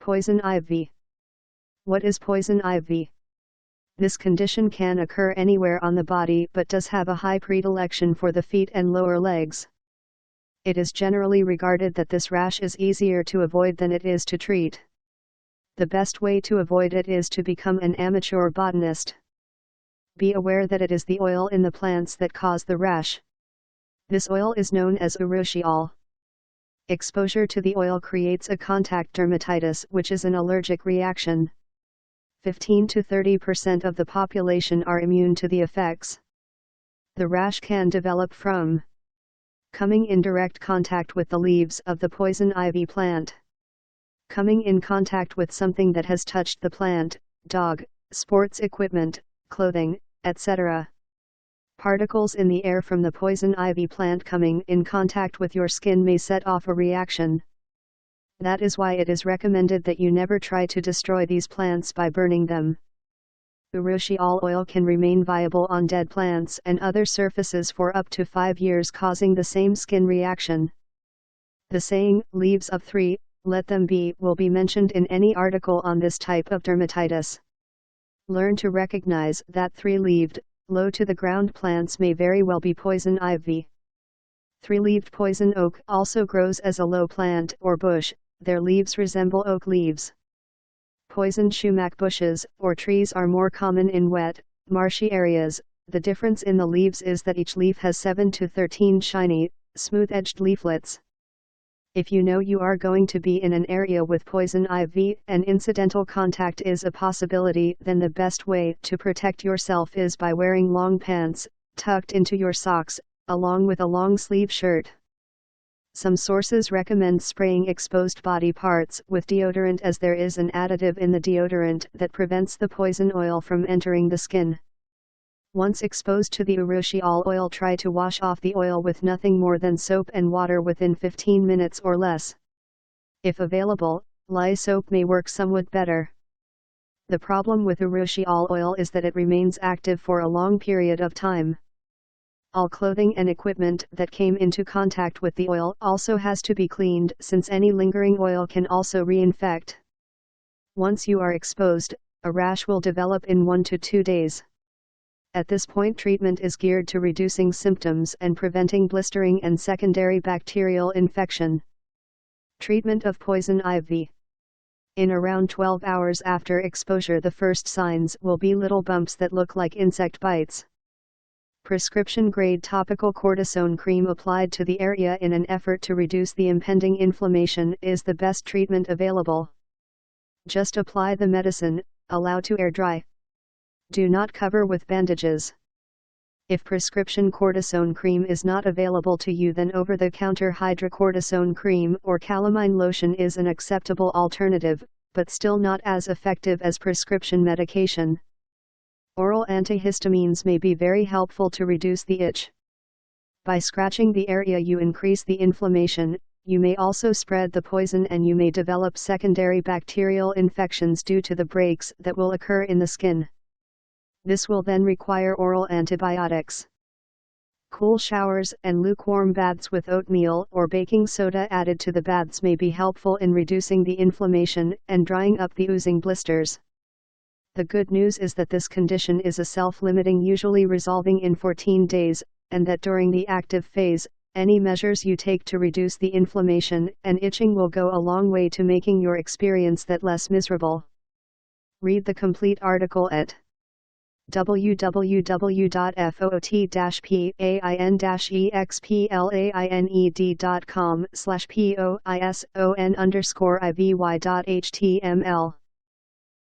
Poison ivy. What is poison ivy? This condition can occur anywhere on the body but does have a high predilection for the feet and lower legs. It is generally regarded that this rash is easier to avoid than it is to treat. The best way to avoid it is to become an amateur botanist. Be aware that it is the oil in the plants that cause the rash. This oil is known as Urushiol. Exposure to the oil creates a contact dermatitis, which is an allergic reaction. 15 to 30% of the population are immune to the effects. The rash can develop from coming in direct contact with the leaves of the poison ivy plant, coming in contact with something that has touched the plant, dog, sports equipment, clothing, etc. Particles in the air from the poison ivy plant coming in contact with your skin may set off a reaction. That is why it is recommended that you never try to destroy these plants by burning them. Urushiol oil can remain viable on dead plants and other surfaces for up to 5 years, causing the same skin reaction. The saying, "leaves of 3, let them be," will be mentioned in any article on this type of dermatitis. Learn to recognize that 3-leaved, low to the ground plants may very well be poison ivy. 3-leaved poison oak also grows as a low plant or bush. Their leaves resemble oak leaves. Poison sumac bushes or trees are more common in wet, marshy areas. The difference in the leaves is that each leaf has 7 to 13 shiny, smooth-edged leaflets. If you know you are going to be in an area with poison ivy and incidental contact is a possibility, then the best way to protect yourself is by wearing long pants, tucked into your socks, along with a long-sleeve shirt. Some sources recommend spraying exposed body parts with deodorant, as there is an additive in the deodorant that prevents the poison oil from entering the skin. Once exposed to the Urushiol oil, try to wash off the oil with nothing more than soap and water within 15 minutes or less. If available, lye soap may work somewhat better. The problem with Urushiol oil is that it remains active for a long period of time. All clothing and equipment that came into contact with the oil also has to be cleaned, since any lingering oil can also reinfect. Once you are exposed, a rash will develop in 1 to 2 days. At this point, treatment is geared to reducing symptoms and preventing blistering and secondary bacterial infection. Treatment of poison ivy. In around 12 hours after exposure, the first signs will be little bumps that look like insect bites. Prescription-grade topical cortisone cream applied to the area in an effort to reduce the impending inflammation is the best treatment available. Just apply the medicine, allow to air dry. Do not cover with bandages. If prescription cortisone cream is not available to you, then over-the-counter hydrocortisone cream or calamine lotion is an acceptable alternative, but still not as effective as prescription medication. Oral antihistamines may be very helpful to reduce the itch. By scratching the area, you increase the inflammation. You may also spread the poison, and you may develop secondary bacterial infections due to the breaks that will occur in the skin. This will then require oral antibiotics. Cool showers and lukewarm baths with oatmeal or baking soda added to the baths may be helpful in reducing the inflammation and drying up the oozing blisters. The good news is that this condition is a self-limiting, usually resolving in 14 days, and that during the active phase, any measures you take to reduce the inflammation and itching will go a long way to making your experience that less miserable. Read the complete article at www.foot-pain-explained.com/poison_ivy.html